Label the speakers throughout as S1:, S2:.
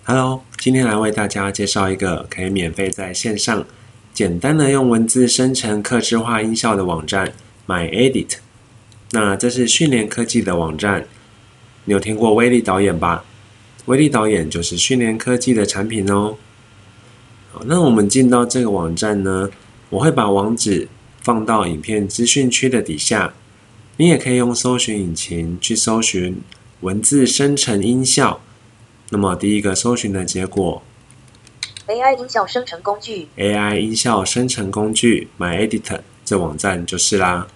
S1: Hello，今天来为大家介绍一个可以免费在线上简单的用文字生成客制化音效的网站 MyEdit。那这是讯连科技的网站，你有听过威力导演吧？威力导演就是讯连科技的产品哦。好，那我们进到这个网站呢，我会把网址放到影片资讯区的底下。你也可以用搜寻引擎去搜寻文字生成音效。那么第一个搜寻的结果
S2: AI 音效生成工具
S1: AI 音效生成工具 MyEdit 这网站就是啦。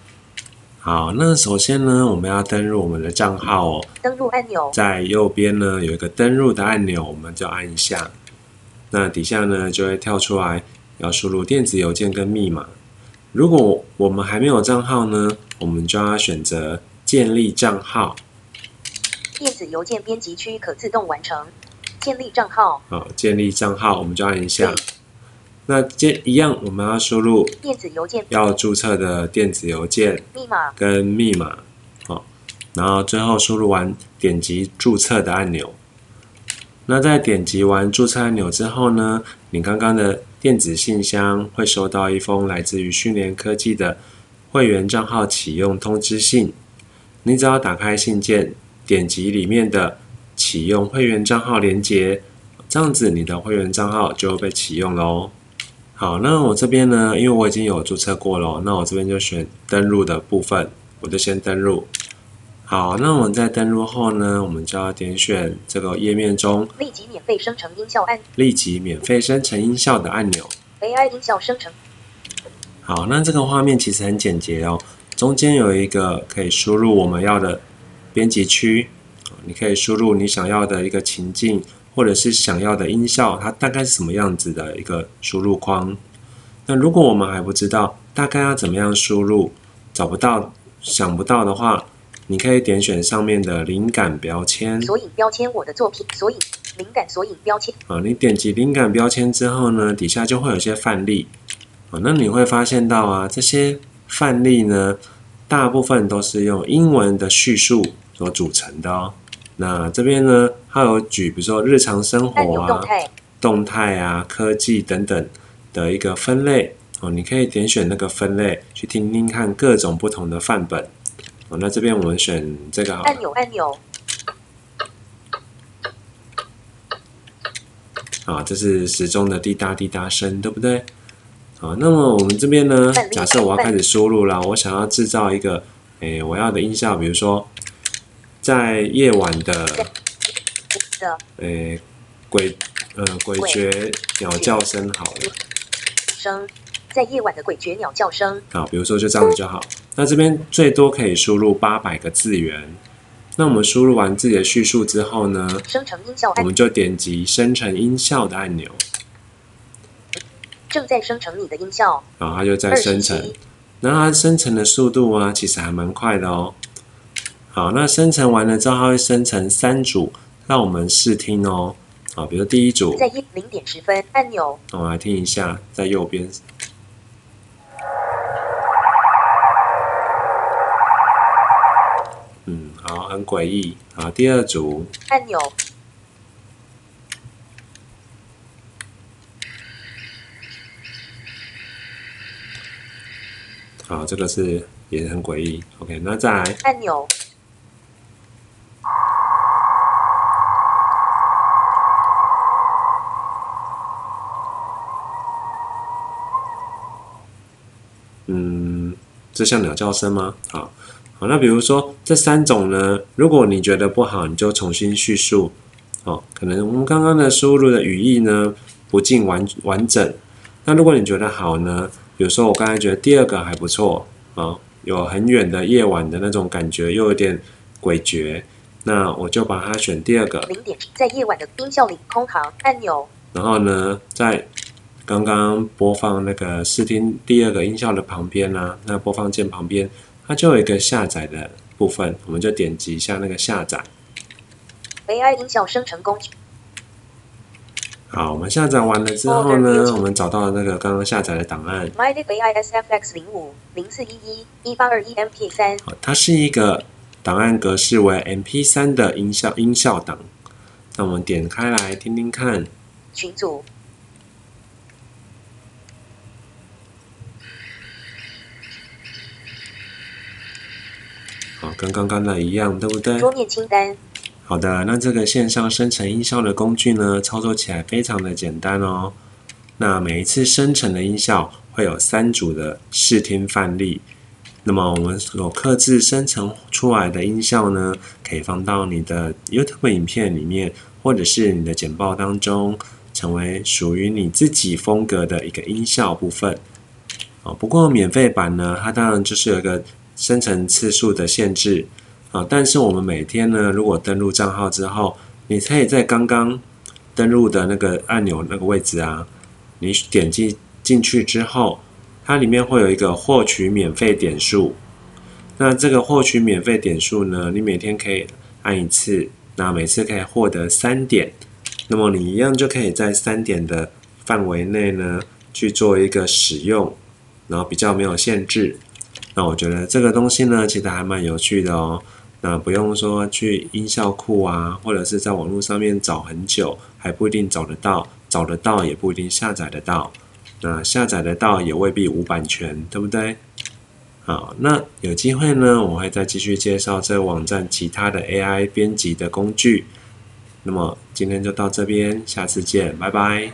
S1: 好，那首先呢，我们要登入我们的账号哦。
S2: 登录按钮
S1: 在右边呢有一个登入的按钮，我们就按一下。那底下呢就会跳出来要输入电子邮件跟密码。如果我们还没有账号呢，我们就要选择建立账号。
S2: 电子邮件编辑区可自动完成。建立账号。
S1: 好，建立账号，我们就按一下。那一样，我们要输入
S2: 电子邮件
S1: 要注册的电子邮件
S2: 密码
S1: 跟密码。好，然后最后输入完，点击注册的按钮。那在点击完注册按钮之后呢，你刚刚的电子信箱会收到一封来自于讯连科技的会员账号启用通知信。你只要打开信件，点击里面的启用会员账号连结，这样子你的会员账号就会被启用咯。好，那我这边呢，因为我已经有注册过了，那我这边就选登录的部分，我就先登录。好，那我们在登录后呢，我们就要点选这个页面中
S2: 立即免费生成音效按
S1: 立即免费生成音效的按钮。
S2: AI 音效生成。
S1: 好，那这个画面其实很简洁哦，中间有一个可以输入我们要的编辑区，你可以输入你想要的一个情境，或者是想要的音效，它大概是什么样子的一个输入框。那如果我们还不知道大概要怎么样输入，找不到、想不到的话，你可以点选上面的灵感标签。
S2: 索引标签我的作品，索引灵感索引标签。
S1: 你点击灵感标签之后呢，底下就会有一些范例。那你会发现到啊，这些范例呢，大部分都是用英文的叙述所组成的哦。那这边呢，它有举，比如说日常生活啊、动态啊、科技等等的一个分类哦，你可以点选那个分类去听听看各种不同的范本哦。那这边我们选这个好了。
S2: 按钮。
S1: 啊，这是时钟的滴答滴答声，对不对？好，那么我们这边呢，假设我要开始输入了，我想要制造一个，我要的音效，比如说在夜晚的，诡谲鸟叫声好了。
S2: 在夜晚的诡谲鸟叫声。
S1: 好，比如说就这样子就好。那这边最多可以输入800个字元。那我们输入完自己的叙述之后呢，
S2: 生成音效，
S1: 我们就点击生成音效的按钮。
S2: 正在生成你的音效。
S1: 好，它就在生成。那它生成的速度啊，其实还蛮快的哦。好，那生成完了之后，它会生成3组，让我们试听哦。好，比如第一组，
S2: 在0点10分按钮。
S1: 我们来听一下，在右边。好，很诡异。好，第二组
S2: 按钮。
S1: 好，这个是也很诡异。OK， 那再来
S2: 按钮。
S1: 这像鸟叫声吗？好，那比如说这3种呢，如果你觉得不好，你就重新叙述。可能我们刚刚的输入的语义呢不尽完整。那如果你觉得好呢，比如说我刚才觉得第2个还不错，有很远的夜晚的那种感觉，又有点诡谲，那我就把它选第2个。
S2: 0点在夜晚的音效里空行按钮。
S1: 然后呢，在刚刚播放那个试听第2个音效的旁边呢，那播放键旁边，它就有一个下载的部分，我们就点击一下那个下载。
S2: AI 音效生成工具。
S1: 好，我们下载完了之后呢，我们找到了那个刚刚下载的档案。
S2: MyEdit AI SFX 050411MP3。
S1: 它是一个档案格式为 MP3 的音效档。那我们点开来听听看。
S2: 群组。
S1: 好，跟刚刚的一样，对不对？
S2: 桌面清单。
S1: 好的，那这个线上生成音效的工具呢，操作起来非常的简单哦。那每一次生成的音效会有3组的视听范例。那么我们所客制生成出来的音效呢，可以放到你的 YouTube 影片里面，或者是你的简报当中，成为属于你自己风格的一个音效部分。不过免费版呢，它当然就是有一个生成次数的限制。但是我们每天呢，如果登录账号之后，你可以在刚刚登录的那个按钮那个位置啊，你点击进去之后，它里面会有一个获取免费点数。那这个获取免费点数呢，你每天可以按一次，那每次可以获得3点。那么你一样就可以在3点的范围内呢去做一个使用，然后比较没有限制。那我觉得这个东西呢，其实还蛮有趣的哦。那不用说去音效库啊，或者是在网络上面找很久，还不一定找得到，找得到也不一定下载得到。那下载得到也未必无版权，对不对？好，那有机会呢，我会再继续介绍这个网站其他的 AI 编辑的工具。那么今天就到这边，下次见，拜拜。